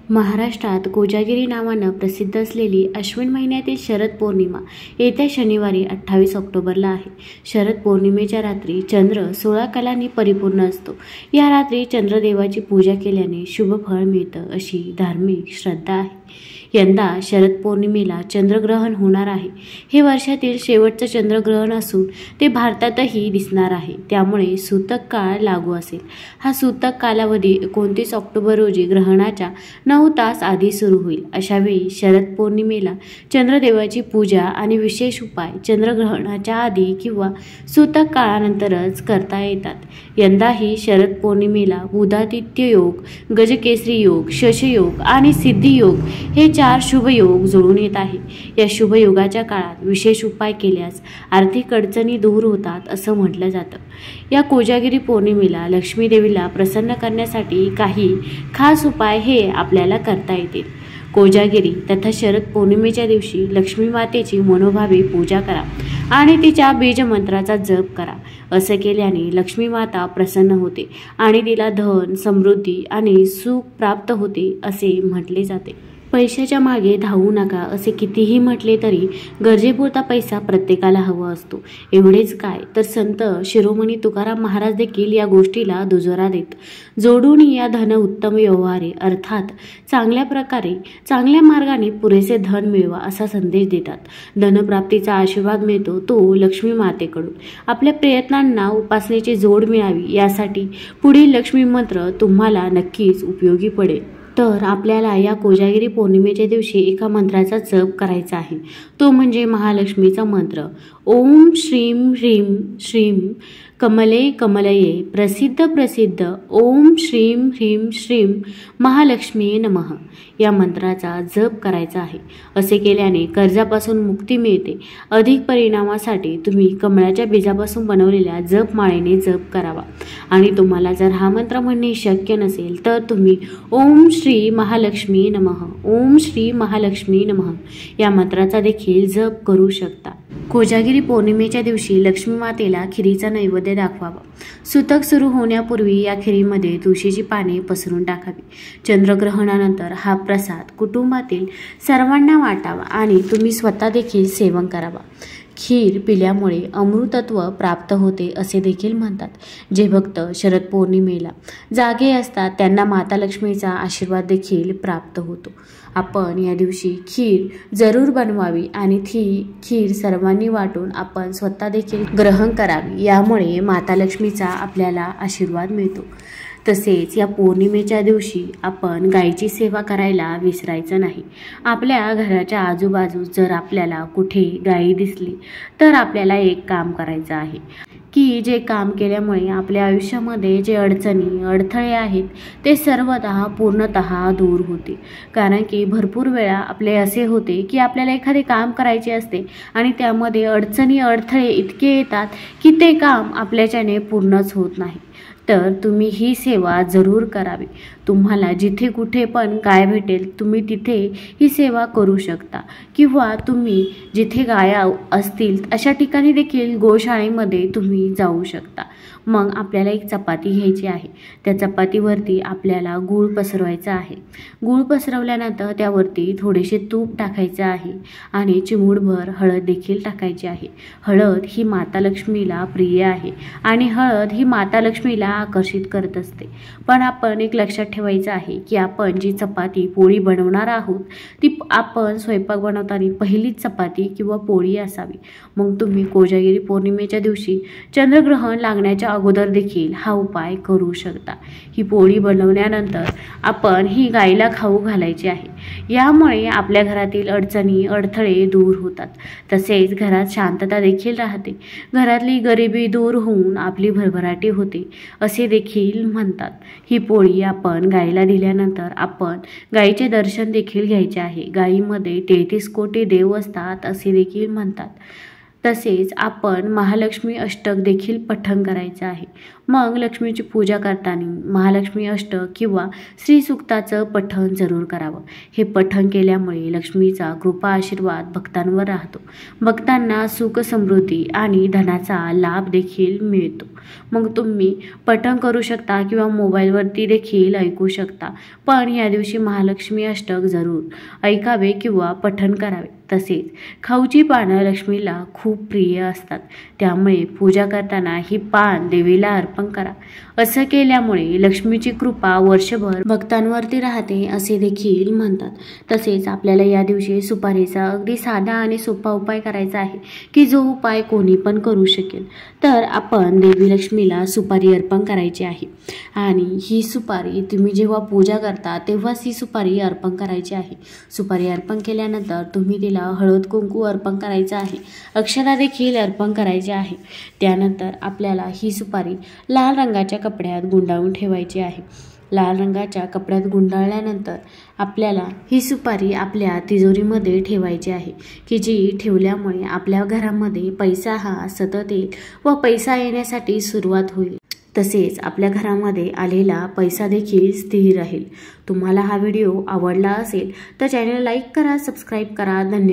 महाराष्ट्रात कोजागिरी नावानं प्रसिद्ध असलेली अश्विन महिन्यातील शरद पौर्णिमा येत्या शनिवारी 28 ऑक्टोबरला आहे. शरद पौर्णिमेच्या रात्री चंद्र 16 कलांनी परिपूर्ण असतो. या रात्री चंद्रदेवाची पूजा केल्याने शुभ फळ मिळतं अशी धार्मिक श्रद्धा आहे. यंदा शरद पौर्णिमेला चंद्रग्रहण होणार आहे. हे वर्षातील शेवटचं चंद्रग्रहण असून ते भारतातही दिसणार आहे. त्यामुळे सूतक काळ लागू असेल. हा सूतक कालावधी 29 ऑक्टोबर रोजी ग्रहणाच्या 9 तास आधी सुरू होईल. अशावेळी शरद पौर्णिमेला चंद्रदेवाची पूजा आणि विशेष उपाय चंद्रग्रहणाच्या आधी किंवा सूतक काळानंतरच करता येतात. यंदाही शरद पौर्णिमेला बुधादित्य योग, गजकेसरी योग, शशयोग आणि सिद्धी योग हे 4 शुभ योग जुळून येत आहे. या शुभ योगाच्या काळात विशेष उपाय केल्यास आर्थिक अडचणी दूर होतात असं म्हटलं जातं. या कोजागिरी पौर्णिमेला लक्ष्मी देवीला प्रसन्न करण्यासाठी काही खास उपाय हे आपल्याला करता येतील. कोजागिरी तथा शरद पौर्णिमेच्या दिवशी लक्ष्मी मातेची मनोभावे पूजा करा आणि तिच्या बीजमंत्राचा जप करा. असं केल्याने लक्ष्मी माता प्रसन्न होते आणि तिला धन, समृद्धी आणि सुख प्राप्त होते असे म्हटले जाते. पैशाच्या मागे धावू नका असे कितीही म्हटले तरी गरजेपुरता पैसा प्रत्येकाला हवा असतो. एवढेच काय तर संत शिरोमणी तुकाराम महाराज देखील या गोष्टीला दुजोरा देत. जोडून या धन उत्तम व्यवहारे अर्थात चांगल्या मार्गाने पुरेसे धन मिळवा असा संदेश देतात. धनप्राप्तीचा आशीर्वाद मिळतो तो लक्ष्मी मातेकडून. आपल्या प्रयत्नांना उपासनेची जोड मिळावी यासाठी पुढील लक्ष्मी मंत्र तुम्हाला नक्कीच उपयोगी पडेल. तर आपल्याला या कोजागिरी पौर्णिमेच्या दिवशी एका मंत्राचा जप करायचा आहे. तो म्हणजे महालक्ष्मीचा मंत्र. ओम श्रीम ह्रीम श्रीम कमले कमलये प्रसिद्ध प्रसिद्ध ओम श्रीम ह्रीम श्रीम महालक्ष्मी नमः या मंत्राचा जप करायचा आहे. असे केल्याने कर्जापासून मुक्ती मिळते. अधिक परिणामासाठी तुम्ही कमळाच्या बीजापासून बनवलेल्या जपमाळेने जप करावा. आणि तुम्हाला जर हा मंत्र म्हणणे शक्य नसेल तर तुम्ही ओम श्री महालक्ष्मी नमः ओम श्री महालक्ष्मी नमः या मंत्राचा देखील जप करू शकता. कोजागिरी पौर्णिमेच्या दिवशी लक्ष्मी मातेला खिरीचा नैवेद्य दाखवावा. सूतक सुरू होण्यापूर्वी या खिरीमध्ये तुळशीची पाने पसरून टाकावी. चंद्रग्रहणानंतर हा प्रसाद कुटुंबातील सर्वांना वाटावा आणि तुम्ही स्वतः देखील सेवन करावा. खीर पिल्यामुळे अमृतत्व प्राप्त होते असे देखील म्हणतात. जे भक्त शरद पौर्णिमेला जागे असतात त्यांना माता लक्ष्मीचा आशीर्वाद देखील प्राप्त होतो. आपण या दिवशी खीर जरूर बनवावी आणि ती खीर सर्वांनी वाटून आपण स्वतः देखील ग्रहण करावी. यामुळे माता लक्ष्मीचा आपल्याला आशीर्वाद मिळतो. तसेच या पौर्णिमेच्या दिवशी आपण गायीची सेवा करायला विसरायचं नाही. आपल्या घराच्या आजूबाजूस जर आपल्याला कुठे गायी दिसली तर आपल्याला एक काम करायचं आहे की जे काम केल्यामुळे आपल्या आयुष्यामध्ये जे अडचणी अडथळे आहेत ते पूर्णतः दूर होते. कारण की भरपूर वेळा आपले असे होते की आपल्याला एखादे काम करायचे असते आणि त्यामध्ये अडचणी अडथळे इतके येतात की ते काम आपल्याच्याने पूर्णच होत नाही. तर तुम्ही ही सेवा जरूर करावी. तुम्हाला जिथे कुठे पण गाय भेटेल तुम्ही तिथे ही सेवा करू शकता किंवा तुम्ही जिथे गाया असतील अशा ठिकाणी देखील गोशाळेमध्ये तुम्ही जाऊ शकता. मग आपल्याला एक चपाती घ्यायची आहे. त्या चपातीवरती आपल्याला गूळ पसरवायचा आहे. गूळ पसरवल्यानंतर त्यावरती थोडेसे तूप टाकायचे आहे आणि चिमूटभर हळद देखील टाकायची आहे. हळद ही माता लक्ष्मीला प्रिय आहे आणि हळद ही माता लक्ष्मीला आकर्षित करत असते. पण आपण एक लक्षात ठेवायचं आहे की आपण जी चपाती पोळी बनवणार आहोत ती आपण स्वयंपाक बनवताना पहिलीच चपाती किंवा पोळी असावी. मग तुम्ही कोजागिरी पौर्णिमेच्या दिवशी चंद्रग्रहण लागण्याच्या अगोदर देखील हा उपाय करू शकता. ही पोळी बनवल्यानंतर आपण ही गायीला खाऊ घालायची आहे. यामुळे आपल्या घरातील अडचणी अडथळे दूर होतात. तसेच घरात शांतता देखील राहते. घरातली गरिबी दूर होऊन आपली भरभराटी होते असे देखील म्हणतात. ही पोळी आपण गायीला दिल्यानंतर आपण गायीचे दर्शन देखील घ्यायचे आहे. गायीमध्ये 33 कोटी देव असतात असे देखील म्हणतात. तसेच आपण महालक्ष्मी अष्टक देखील पठण करायचं आहे. मग लक्ष्मीची पूजा करताना महालक्ष्मी अष्टक किंवा श्री सूक्ताचं पठण जरूर करावं। हे पठण केल्यामुळे लक्ष्मीचा कृपा आशीर्वाद भक्तांवर राहतो। भक्तांना सुख समृद्धी आणि धनाचा लाभ देखील मिळतो। मग तुम्ही पठण करू शकता किंवा मोबाईलवरती देखील ऐकू शकता, पण या दिवशी महालक्ष्मी अष्टक जरूर ऐकावे किंवा पठण करावे। तसेच खाऊची पानं लक्ष्मीला खूप प्रिय असतात, त्यामुळे पूजा करताना ही पान देवीला अर्पण करा। असं केल्यामुळे लक्ष्मीची कृपा वर्षभर भक्तांवरती राहते असे देखील म्हणतात। तसेच आपल्याला या दिवशी सुपारीचा अगदी साधा आणि सोपा उपाय करायचा आहे, की जो उपाय कोणी पण करू शकेल। तर आपण देवी लक्ष्मीला सुपारी अर्पण करायची आहे आणि ही सुपारी तुम्ही जेव्हा पूजा करता तेव्हाच ही सुपारी अर्पण करायची आहे। सुपारी अर्पण केल्यानंतर तुम्ही तिला हळद कुंकू अर्पण करायचं आहे, अक्षता देखील अर्पण करायचे आहे। त्यानंतर आपल्याला ही सुपारी लाल रंगाच्या कपड्यात गुंडाळून ठेवायची आहे। लाल रंगाच्या कपड्यात गुंडाळल्यानंतर आपल्याला ही सुपारी आपल्या तिजोरीमध्ये ठेवायची आहे, की जी ठेवल्यामुळे आपल्या घरामध्ये पैसा हा सतत येईल व पैसा येण्यासाठी सुरुवात होईल। तसेच आपल्या घरामध्ये आलेला पैसा देखील स्थिर राहील। तुम्हाला हा व्हिडिओ आवडला असेल तर चॅनल लाईक करा, सबस्क्राईब करा। धन्यवाद।